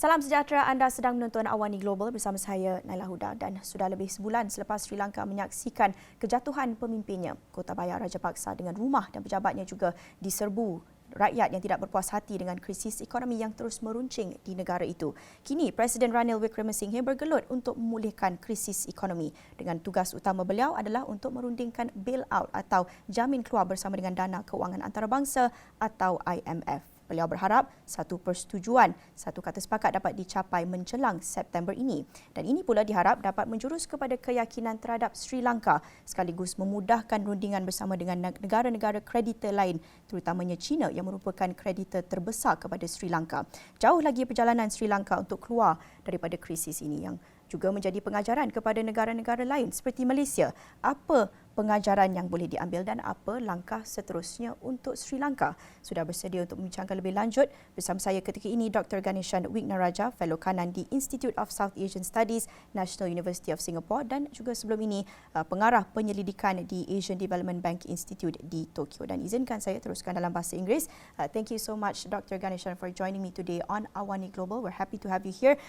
Salam sejahtera, anda sedang menonton AWANI Global bersama saya, Naila Huda, dan sudah lebih sebulan selepas Sri Lanka menyaksikan kejatuhan pemimpinnya, kota bayar raja paksa dengan rumah dan pejabatnya juga diserbu rakyat yang tidak berpuas hati dengan krisis ekonomi yang terus meruncing di negara itu. Kini, Presiden Ranil Wickremesinghe bergelut untuk memulihkan krisis ekonomi dengan tugas utama beliau adalah untuk merundingkan bailout atau jamin keluar bersama dengan dana kewangan antarabangsa atau IMF. Beliau berharap satu persetujuan, satu kata sepakat dapat dicapai menjelang September ini. Dan ini pula diharap dapat menjurus kepada keyakinan terhadap Sri Lanka sekaligus memudahkan rundingan bersama dengan negara-negara kreditor lain, terutamanya China yang merupakan kreditor terbesar kepada Sri Lanka. Jauh lagi perjalanan Sri Lanka untuk keluar daripada krisis ini yang juga menjadi pengajaran kepada negara-negara lain seperti Malaysia. Apa pengajaran yang boleh diambil dan apa langkah seterusnya untuk Sri Lanka? Sudah bersedia untuk membincangkan lebih lanjut bersama saya ketika ini Dr. Ganeshan Wignaraja, Fellow Kanan di Institute of South Asian Studies, National University of Singapore, dan juga sebelum ini pengarah penyelidikan di Asian Development Bank Institute di Tokyo. Dan izinkan saya teruskan dalam bahasa Inggeris. Thank you so much, Dr. Ganeshan, for joining me today on AWANI Global. We're happy to have you here.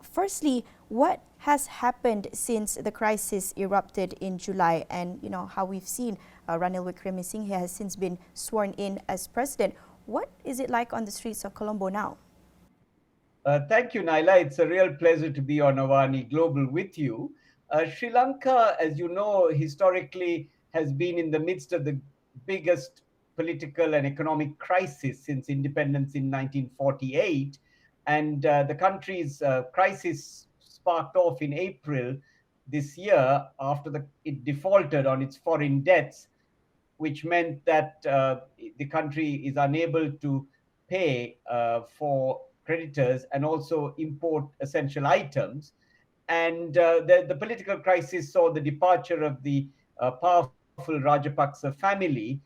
Firstly, what has happened since the crisis erupted in July, and how we've seen Ranil Wickremesinghe has since been sworn in as president? What is it like on the streets of Colombo now? Thank you, Naila. It's a real pleasure to be on Awani Global with you. Sri Lanka, as you know, historically has been in the midst of the biggest political and economic crisis since independence in 1948. And the country's crisis sparked off in April this year after it defaulted on its foreign debts, which meant that the country is unable to pay for creditors and also import essential items. And the political crisis saw the departure of the powerful Rajapaksa family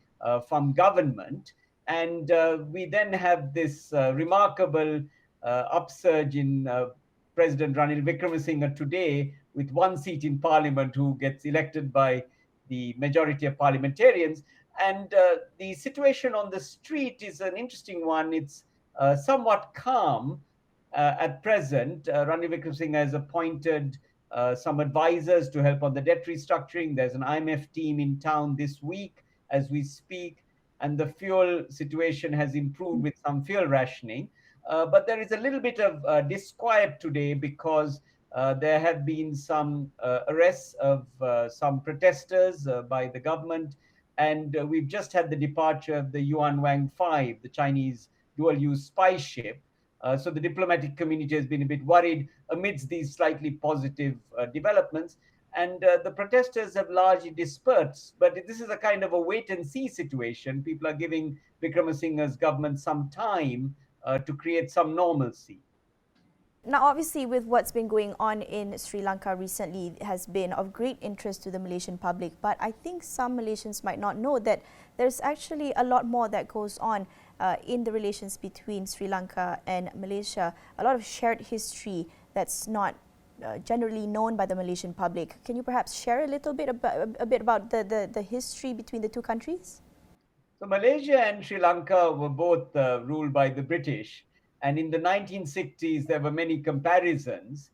from government. And we then have this remarkable upsurge in President Ranil Wickremesinghe today with one seat in parliament who gets elected by the majority of parliamentarians. And the situation on the street is an interesting one. It's somewhat calm at present. Ranil Wickremesinghe has appointed some advisors to help on the debt restructuring. There's an IMF team in town this week as we speak, and the fuel situation has improved with some fuel rationing. But there is a little bit of disquiet today because there have been some arrests of some protesters by the government, and we've just had the departure of the Yuan Wang 5, the Chinese dual-use spy ship. So the diplomatic community has been a bit worried amidst these slightly positive developments, and the protesters have largely dispersed. But this is a kind of a wait-and-see situation. People are giving Wickremesinghe's government some time to create some normalcy. Now, obviously, with what's been going on in Sri Lanka recently, it has been of great interest to the Malaysian public. But I think some Malaysians might not know that there's actually a lot more that goes on in the relations between Sri Lanka and Malaysia. A lot of shared history that's not generally known by the Malaysian public. Can you perhaps share a little bit about the history between the two countries? So Malaysia and Sri Lanka were both ruled by the British. And in the 1960s, there were many comparisons.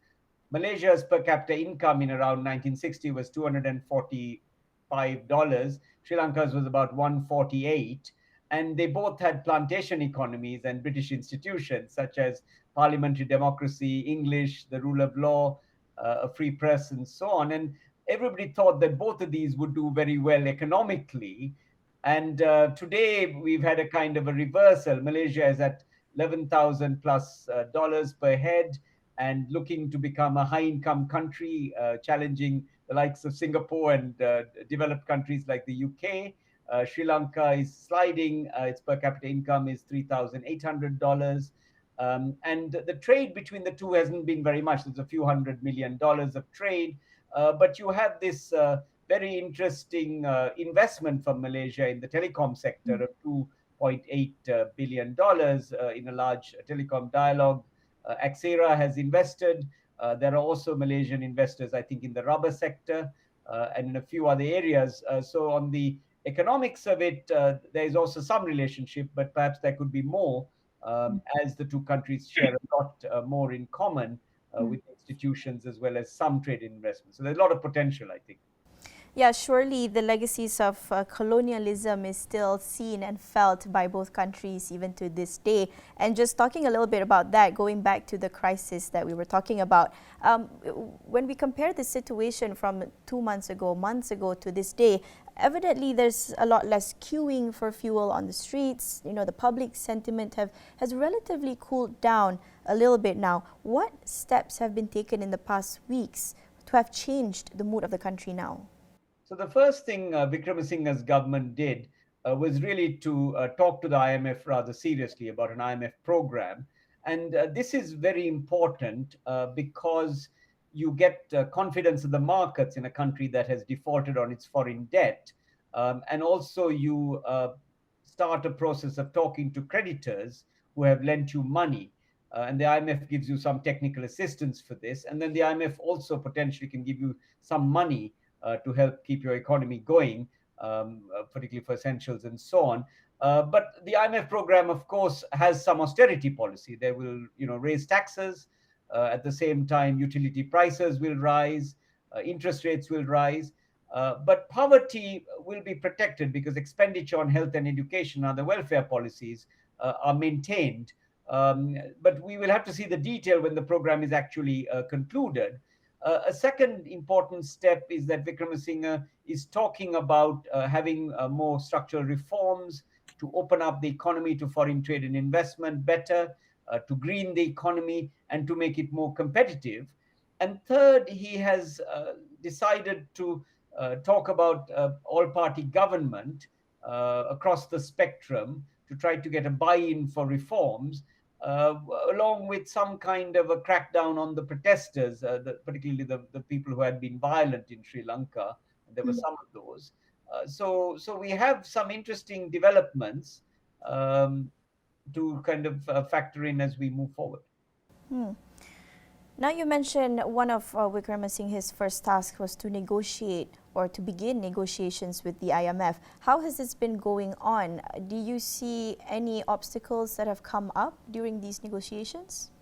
Malaysia's per capita income in around 1960 was $245. Sri Lanka's was about 148. And they both had plantation economies and British institutions such as parliamentary democracy, English, the rule of law, a free press, and so on. And everybody thought that both of these would do very well economically. And today we've had a kind of a reversal. Malaysia is at $11,000 plus per head and looking to become a high-income country, challenging the likes of Singapore and developed countries like the UK. Sri Lanka is sliding. Its per capita income is $3,800. And the trade between the two hasn't been very much. There's a few $100 million of trade. But you have this very interesting investment from Malaysia in the telecom sector of $2.8 billion in a large telecom dialogue. Axera has invested. There are also Malaysian investors, I think, in the rubber sector and in a few other areas. So on the economics of it, there is also some relationship, but perhaps there could be more. as the two countries share a lot more in common with institutions as well as some trade and investment. So there's a lot of potential, I think. Yeah, surely the legacies of colonialism is still seen and felt by both countries even to this day. And just talking a little bit about that, going back to the crisis that we were talking about, when we compare the situation from 2 months ago to this day, evidently there's a lot less queuing for fuel on the streets. You know, the public sentiment has relatively cooled down a little bit now. What steps have been taken in the past weeks to have changed the mood of the country now? So the first thing Vikramasinghe's government did was really to talk to the IMF rather seriously about an IMF program. And this is very important because you get confidence in the markets in a country that has defaulted on its foreign debt. And also you start a process of talking to creditors who have lent you money. And the IMF gives you some technical assistance for this. And then the IMF also potentially can give you some money to help keep your economy going, particularly for essentials and so on. But the IMF program, of course, has some austerity policy. They will, raise taxes. At the same time, utility prices will rise, interest rates will rise. But poverty will be protected because expenditure on health and education and other welfare policies are maintained. But we will have to see the detail when the program is actually concluded. A second important step is that Vikramasinghe is talking about having more structural reforms to open up the economy to foreign trade and investment better, to green the economy, and to make it more competitive. And third, he has decided to talk about all-party government across the spectrum to try to get a buy-in for reforms, along with some kind of a crackdown on the protesters, particularly the people who had been violent in Sri Lanka. There were some of those. So we have some interesting developments to kind of factor in as we move forward. Now you mentioned one of Vikramasinghe's first tasks was to negotiate or to begin negotiations with the IMF. How has this been going on? Do you see any obstacles that have come up during these negotiations?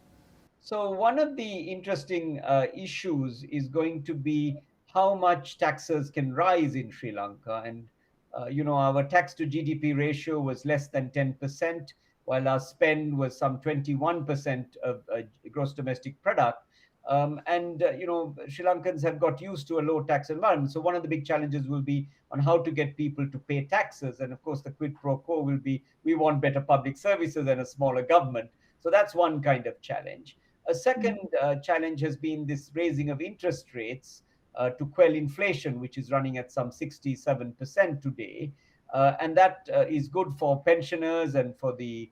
So one of the interesting issues is going to be how much taxes can rise in Sri Lanka. And, our tax to GDP ratio was less than 10%, while our spend was some 21% of gross domestic product. Sri Lankans have got used to a low tax environment. So one of the big challenges will be on how to get people to pay taxes. And of course, the quid pro quo will be, we want better public services and a smaller government. So that's one kind of challenge. A second challenge has been this raising of interest rates to quell inflation, which is running at some 67% today. And that is good for pensioners and for the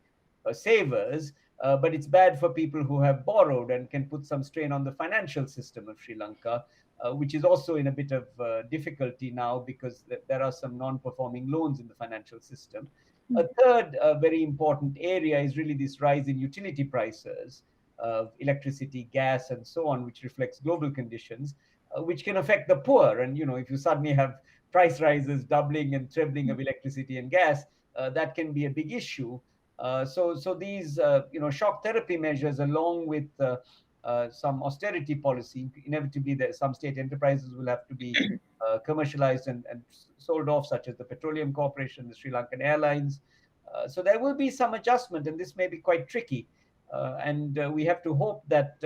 savers, but it's bad for people who have borrowed and can put some strain on the financial system of Sri Lanka, which is also in a bit of difficulty now because there are some non-performing loans in the financial system. A third very important area is really this rise in utility prices of electricity, gas, and so on, which reflects global conditions, which can affect the poor. And, if you suddenly have price rises, doubling and trebling of electricity and gas, that can be a big issue. So these, shock therapy measures, along with some austerity policy, inevitably some state enterprises will have to be commercialized and sold off, such as the Petroleum Corporation, the Sri Lankan Airlines. So there will be some adjustment, and this may be quite tricky. And we have to hope that,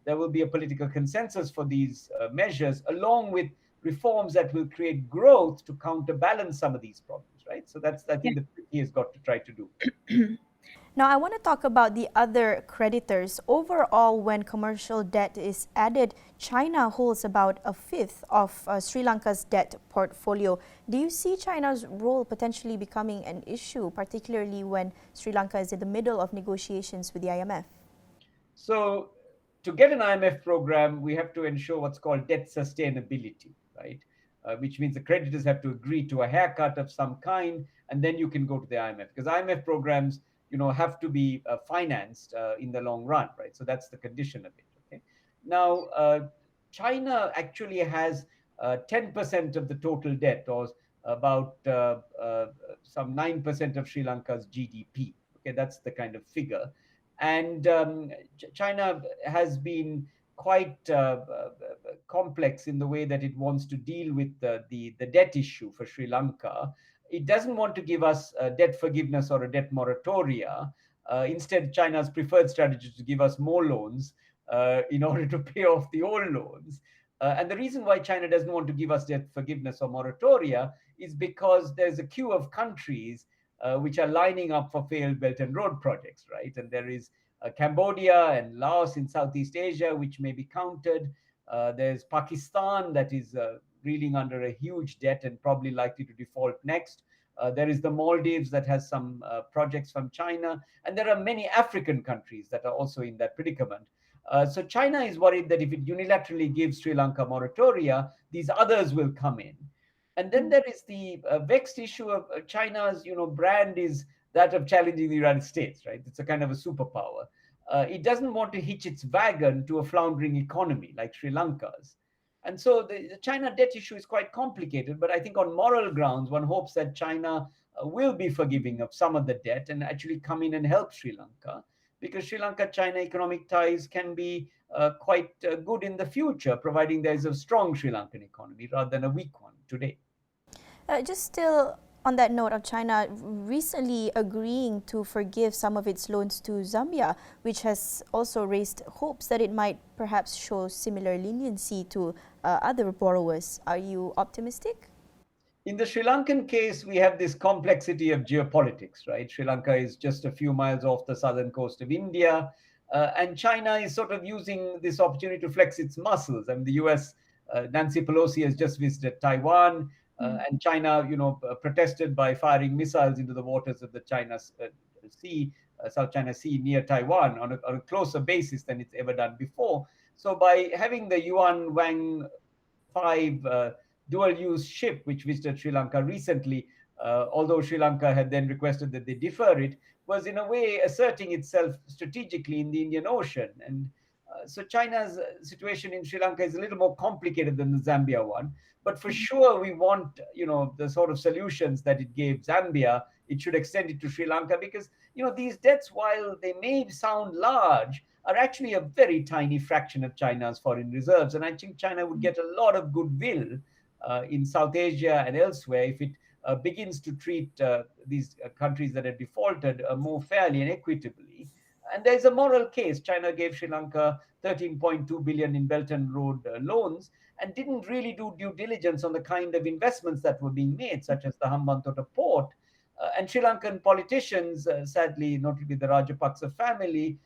there will be a political consensus for these measures, along with reforms that will create growth to counterbalance some of these problems, right? So that's, I think, the he has got to try to do. Now, I want to talk about the other creditors. Overall, when commercial debt is added, China holds about a fifth of Sri Lanka's debt portfolio. Do you see China's role potentially becoming an issue, particularly when Sri Lanka is in the middle of negotiations with the IMF? So to get an IMF program, we have to ensure what's called debt sustainability, right? Which means the creditors have to agree to a haircut of some kind, and then you can go to the IMF, because IMF programs, have to be financed in the long run, right? So that's the condition of it. Okay. Now, China actually has 10% of the total debt, or about some 9% of Sri Lanka's GDP. Okay, that's the kind of figure. And China has been quite complex in the way that it wants to deal with the debt issue for Sri Lanka. It doesn't want to give us debt forgiveness or a debt moratoria. Instead, China's preferred strategy is to give us more loans in order to pay off the old loans. And the reason why China doesn't want to give us debt forgiveness or moratoria is because there's a queue of countries which are lining up for failed Belt and Road projects, right? And there is Cambodia and Laos in Southeast Asia, which may be counted. There's Pakistan that is reeling under a huge debt and probably likely to default next. There is the Maldives that has some projects from China. And there are many African countries that are also in that predicament. So China is worried that if it unilaterally gives Sri Lanka moratoria, these others will come in. And then there is the vexed issue of China's, brand is that of challenging the United States, right? It's a kind of a superpower. It doesn't want to hitch its wagon to a floundering economy like Sri Lanka's. And so the China debt issue is quite complicated, but I think on moral grounds, one hopes that China will be forgiving of some of the debt and actually come in and help Sri Lanka, because Sri Lanka-China economic ties can be quite good in the future, providing there is a strong Sri Lankan economy rather than a weak one today. Just still on that note of China recently agreeing to forgive some of its loans to Zambia, which has also raised hopes that it might perhaps show similar leniency to other borrowers. Are you optimistic? In the Sri Lankan case, we have this complexity of geopolitics, right? Sri Lanka is just a few miles off the southern coast of India, and China is sort of using this opportunity to flex its muscles. I mean, the US, Nancy Pelosi has just visited Taiwan, and China, protested by firing missiles into the waters of the Sea, South China Sea near Taiwan on a closer basis than it's ever done before. So by having the Yuan Wang 5 dual-use ship, which visited Sri Lanka recently, although Sri Lanka had then requested that they defer it, was in a way asserting itself strategically in the Indian Ocean. And so China's situation in Sri Lanka is a little more complicated than the Zambia one. But for sure, we want, the sort of solutions that it gave Zambia, it should extend it to Sri Lanka, because, these debts, while they may sound large, are actually a very tiny fraction of China's foreign reserves. And I think China would get a lot of goodwill in South Asia and elsewhere if it begins to treat these countries that have defaulted more fairly and equitably. And there's a moral case. China gave Sri Lanka 13.2 billion in Belt and Road loans and didn't really do due diligence on the kind of investments that were being made, such as the Hambantota port. And Sri Lankan politicians, sadly, notably the Rajapaksa family,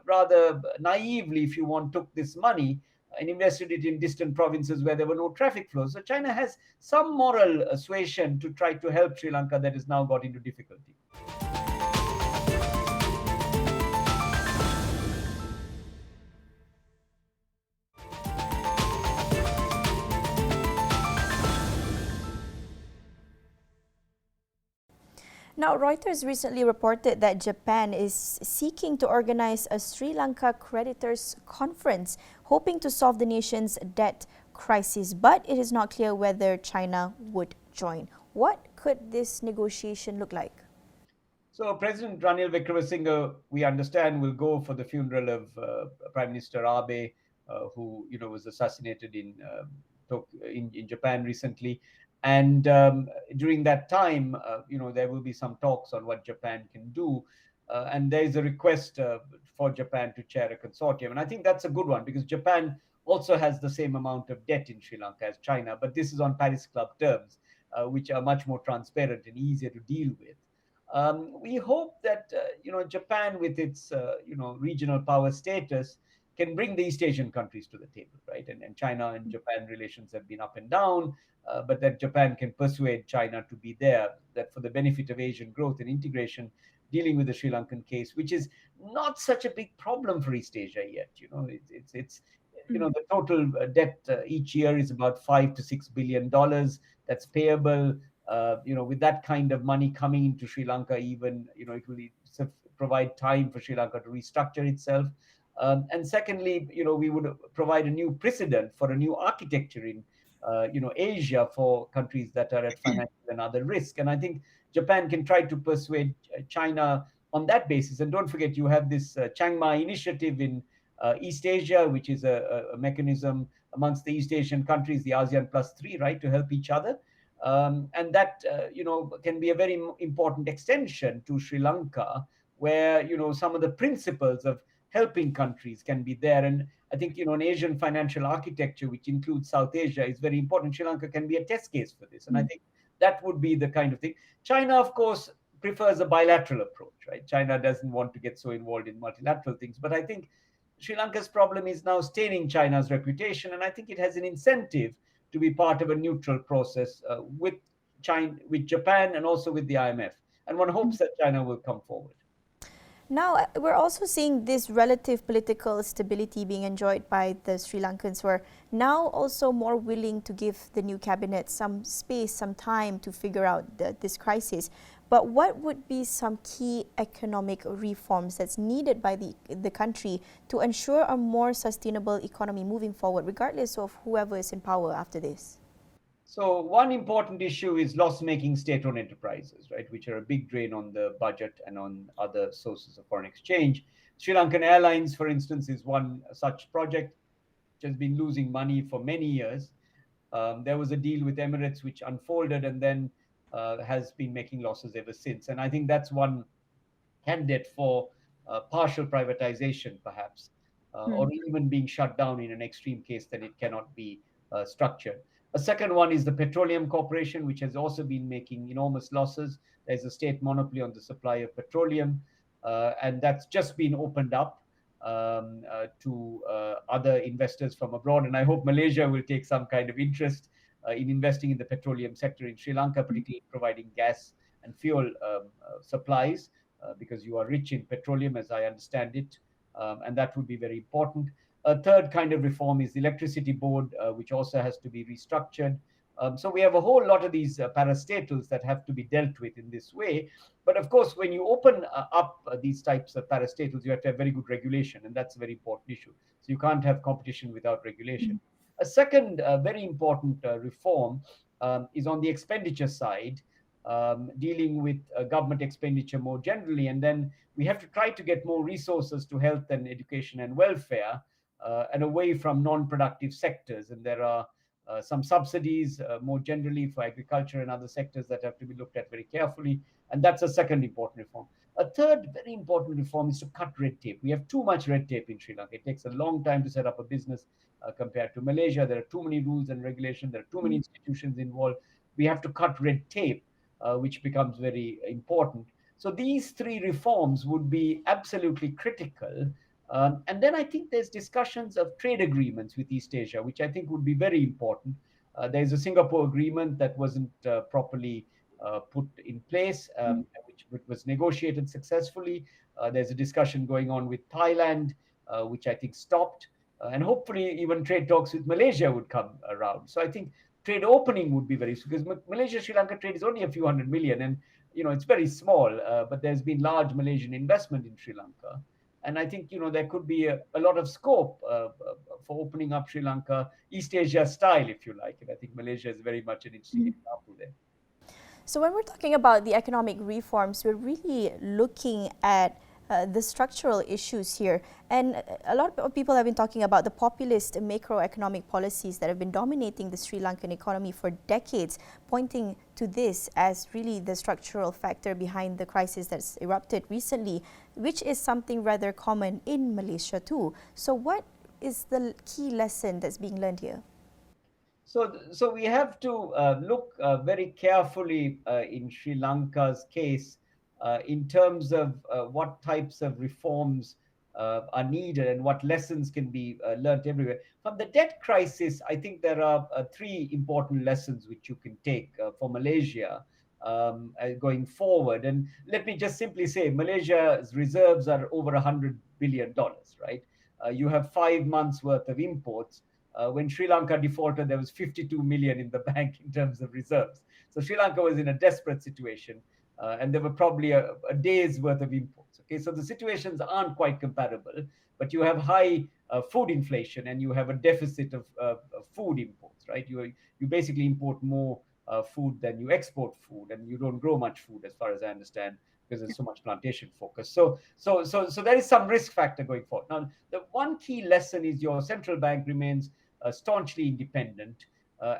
rather naively, if you want, took this money and invested it in distant provinces where there were no traffic flows. So China has some moral suasion to try to help Sri Lanka that has now got into difficulty. Now, Reuters recently reported that Japan is seeking to organize a Sri Lanka creditors conference, hoping to solve the nation's debt crisis, but it is not clear whether China would join. What could this negotiation look like? So President Ranil Wickremesinghe, we understand, will go for the funeral of Prime Minister Abe, who was assassinated in Japan recently. And during that time, there will be some talks on what Japan can do. And there is a request for Japan to chair a consortium. And I think that's a good one, because Japan also has the same amount of debt in Sri Lanka as China, but this is on Paris Club terms, which are much more transparent and easier to deal with. We hope that Japan, with its regional power status, can bring the East Asian countries to the table, right? And China and Japan relations have been up and down, but that Japan can persuade China to be there, that for the benefit of Asian growth and integration, dealing with the Sri Lankan case, which is not such a big problem for East Asia yet. It's the total debt each year is about $5 to $6 billion that's payable. With that kind of money coming into Sri Lanka, even, it will provide time for Sri Lanka to restructure itself. And secondly, we would provide a new precedent for a new architecture in Asia for countries that are at financial and other risk. And I think Japan can try to persuade China on that basis. And don't forget, you have this Chiang Mai initiative in East Asia, which is a mechanism amongst the East Asian countries, the ASEAN plus three, right, to help each other. And that, can be a very important extension to Sri Lanka, where, some of the principles of helping countries can be there. And I think, an Asian financial architecture, which includes South Asia, is very important. Sri Lanka can be a test case for this. And I think that would be the kind of thing. China, of course, prefers a bilateral approach, right? China doesn't want to get so involved in multilateral things. But I think Sri Lanka's problem is now staining China's reputation. And I think it has an incentive to be part of a neutral process with China, with Japan, and also with the IMF. And one hopes that China will come forward. Now, we're also seeing this relative political stability being enjoyed by the Sri Lankans, who are now also more willing to give the new cabinet some space, some time to figure out this crisis. But what would be some key economic reforms that's needed by the country to ensure a more sustainable economy moving forward, regardless of whoever is in power after this? So one important issue is loss-making state-owned enterprises, right, which are a big drain on the budget and on other sources of foreign exchange. Sri Lankan Airlines, for instance, is one such project which has been losing money for many years. There was a deal with Emirates which unfolded and then has been making losses ever since. And I think that's one candidate for partial privatization, perhaps, or even being shut down in an extreme case that it cannot be structured. A second one is the Petroleum Corporation, which has also been making enormous losses. There's a state monopoly on the supply of petroleum, and that's just been opened up to other investors from abroad. And I hope Malaysia will take some kind of interest in investing in the petroleum sector in Sri Lanka, particularly providing gas and fuel supplies, because you are rich in petroleum, as I understand it, and that would be very important. A third kind of reform is the electricity board, which also has to be restructured. So we have a whole lot of these parastatals that have to be dealt with in this way. But of course, when you open up these types of parastatals, you have to have very good regulation, and that's a very important issue. So you can't have competition without regulation. A second very important reform is on the expenditure side, dealing with government expenditure more generally. And then we have to try to get more resources to health and education and welfare, and away from non-productive sectors. And there are some subsidies more generally for agriculture and other sectors that have to be looked at very carefully. And that's a second important reform. A third very important reform is to cut red tape. We have too much red tape in Sri Lanka. It takes a long time to set up a business compared to Malaysia. There are too many rules and regulations. There are too many institutions involved. We have to cut red tape, which becomes very important. So these three reforms would be absolutely critical. And then I think there's discussions of trade agreements with East Asia, which I think would be very important. There's a Singapore agreement that wasn't properly put in place, which was negotiated successfully. There's a discussion going on with Thailand, which I think stopped. And hopefully even trade talks with Malaysia would come around. So I think trade opening would be very, because Malaysia-Sri Lanka trade is only a few hundred million, and it's very small, but there's been large Malaysian investment in Sri Lanka. And I think, there could be a lot of scope for opening up Sri Lanka, East Asia style, if you like. And I think Malaysia is very much an interesting example there. So when we're talking about the economic reforms, we're really looking at the structural issues here. And a lot of people have been talking about the populist macroeconomic policies that have been dominating the Sri Lankan economy for decades, pointing to this as really the structural factor behind the crisis that's erupted recently, which is something rather common in Malaysia too. So what is the key lesson that's being learned here? So we have to look very carefully in Sri Lanka's case in terms of what types of reforms are needed and what lessons can be learned everywhere. From the debt crisis, I think there are three important lessons which you can take for Malaysia going forward. And let me just simply say, Malaysia's reserves are over $100 billion, right? You have 5 months worth of imports. When Sri Lanka defaulted, there was 52 million in the bank in terms of reserves. So Sri Lanka was in a desperate situation. And there were probably a day's worth of imports. Okay, so the situations aren't quite comparable, but you have high food inflation, and you have a deficit of food imports, right? You basically import more food than you export food, and you don't grow much food, as far as I understand, because there's so much plantation focus. So there is some risk factor going forward. Now, the one key lesson is your central bank remains staunchly independent,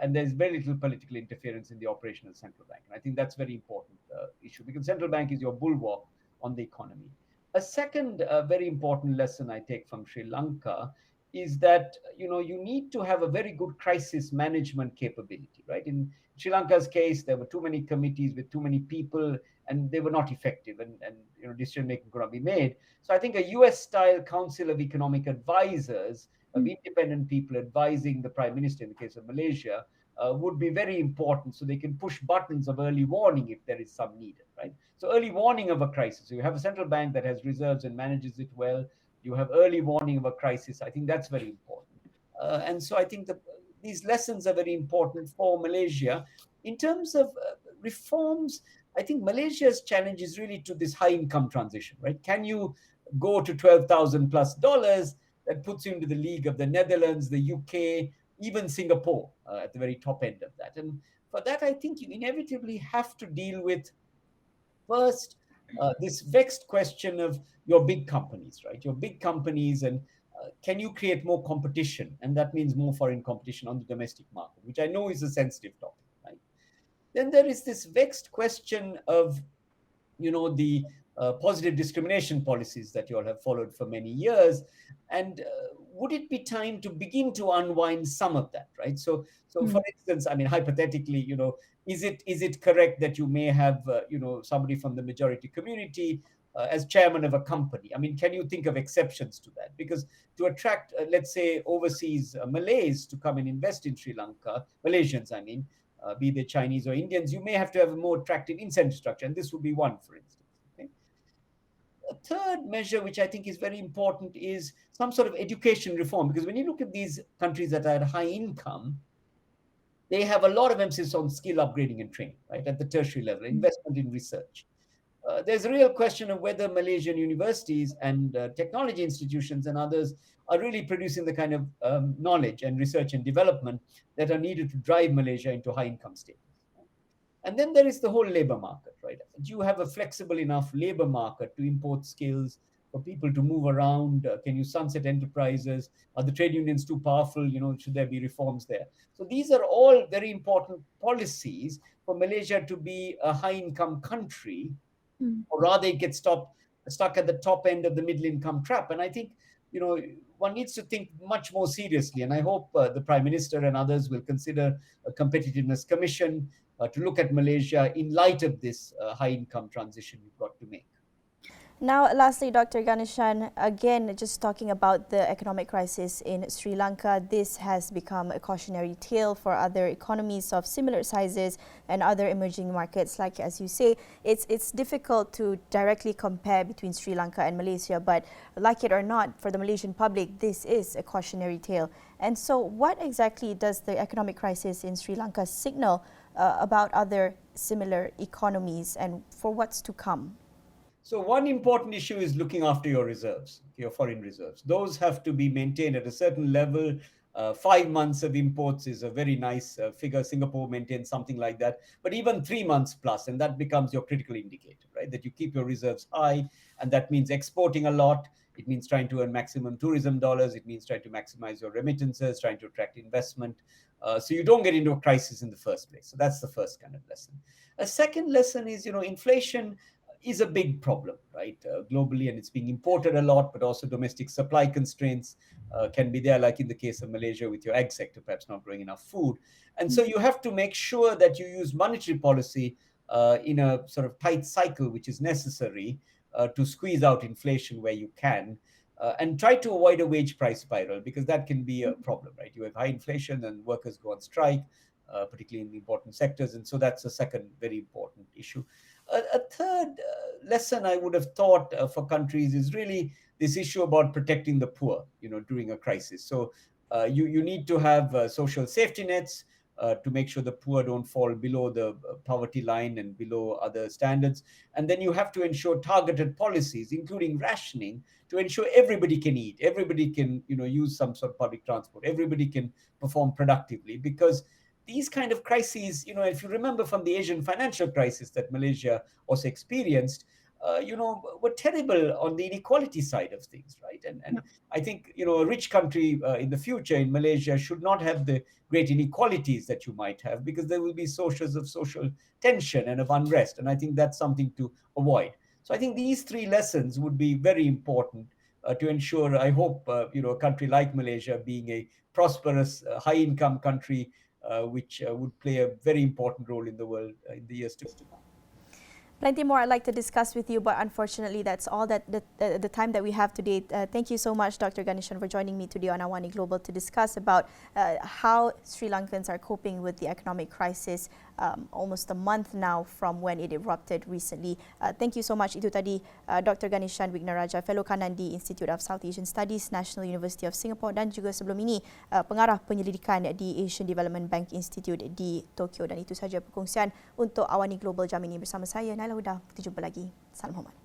and there's very little political interference in the operation of the central bank. And I think that's a very important issue, because central bank is your bulwark on the economy. A second very important lesson I take from Sri Lanka is that you need to have a very good crisis management capability, right? In Sri Lanka's case, there were too many committees with too many people, and they were not effective, and decision making could not be made. So I think a US-style Council of Economic Advisors, of independent people advising the Prime Minister, in the case of Malaysia, would be very important, so they can push buttons of early warning if there is some needed, right? So early warning of a crisis. So you have a central bank that has reserves and manages it well. You have early warning of a crisis. I think that's very important. And so I think these lessons are very important for Malaysia. In terms of reforms, I think Malaysia's challenge is really to this high income transition, right? Can you go to $12,000 plus? That puts you into the league of the Netherlands, the UK, even Singapore at the very top end of that. And for that, I think you inevitably have to deal with, first, this vexed question of your big companies, right? Your big companies, and can you create more competition? And that means more foreign competition on the domestic market, which I know is a sensitive topic, right? Then there is this vexed question of, the positive discrimination policies that you all have followed for many years. And would it be time to begin to unwind some of that, right? So for instance, I mean, hypothetically, is it correct that you may have, somebody from the majority community as chairman of a company? I mean, can you think of exceptions to that? Because to attract, let's say, overseas Malays to come and invest in Sri Lanka, Malaysians, I mean, be they Chinese or Indians, you may have to have a more attractive incentive structure. And this would be one, for instance. Okay? A third measure, which I think is very important, is some sort of education reform. Because when you look at these countries that are at high income, they have a lot of emphasis on skill upgrading and training, right, at the tertiary level, investment in research. There's a real question of whether Malaysian universities and technology institutions and others are really producing the kind of knowledge and research and development that are needed to drive Malaysia into high income status. And then there is the whole labor market, right? Do you have a flexible enough labor market to import skills for people to move around? Can you sunset enterprises? Are the trade unions too powerful? Should there be reforms there? So these are all very important policies for Malaysia to be a high income country, or rather it gets stuck at the top end of the middle income trap. And I think, one needs to think much more seriously. And I hope the Prime Minister and others will consider a competitiveness commission to look at Malaysia in light of this high income transition we've got to make. Now, lastly, Dr. Ganeshan, again, just talking about the economic crisis in Sri Lanka, this has become a cautionary tale for other economies of similar sizes and other emerging markets. Like, as you say, it's difficult to directly compare between Sri Lanka and Malaysia, but like it or not, for the Malaysian public, this is a cautionary tale. And so what exactly does the economic crisis in Sri Lanka signal about other similar economies and for what's to come? So one important issue is looking after your reserves, your foreign reserves. Those have to be maintained at a certain level. 5 months of imports is a very nice figure. Singapore maintains something like that, but even 3 months plus, and that becomes your critical indicator, right? That you keep your reserves high, and that means exporting a lot. It means trying to earn maximum tourism dollars. It means trying to maximize your remittances, trying to attract investment. So you don't get into a crisis in the first place. So that's the first kind of lesson. A second lesson is, inflation is a big problem, right, globally, and it's being imported a lot, but also domestic supply constraints can be there, like in the case of Malaysia with your ag sector, perhaps not growing enough food. And so you have to make sure that you use monetary policy in a sort of tight cycle, which is necessary to squeeze out inflation where you can, and try to avoid a wage price spiral, because that can be a problem, right? You have high inflation and workers go on strike, particularly in the important sectors. And so that's a second very important issue. A third lesson I would have thought for countries is really this issue about protecting the poor, during a crisis. So you need to have social safety nets. to make sure the poor don't fall below the poverty line and below other standards. And then you have to ensure targeted policies, including rationing, to ensure everybody can eat, everybody can use some sort of public transport, everybody can perform productively. Because these kind of crises, if you remember from the Asian financial crisis that Malaysia also experienced, were terrible on the inequality side of things, right? And I think, a rich country in the future in Malaysia should not have the great inequalities that you might have, because there will be sources of social tension and of unrest. And I think that's something to avoid. So I think these three lessons would be very important to ensure, I hope, a country like Malaysia, being a prosperous, high-income country, which would play a very important role in the world in the years to come. Plenty more I'd like to discuss with you, but unfortunately that's all that the time that we have today. Thank you so much, Dr. Ganeshan, for joining me today on AWANI Global to discuss about how Sri Lankans are coping with the economic crisis almost a month now from when it erupted recently. Thank you so much. Itu tadi Dr. Ganeshan Wignaraja, Fellow Kanan di Institute of South Asian Studies, National University of Singapore, dan juga sebelum ini pengarah penyelidikan di Asian Development Bank Institute di Tokyo. Dan itu sahaja perkongsian untuk AWANI Global jam ini bersama saya, Naila Huda. Kita jumpa lagi. Salam hormat.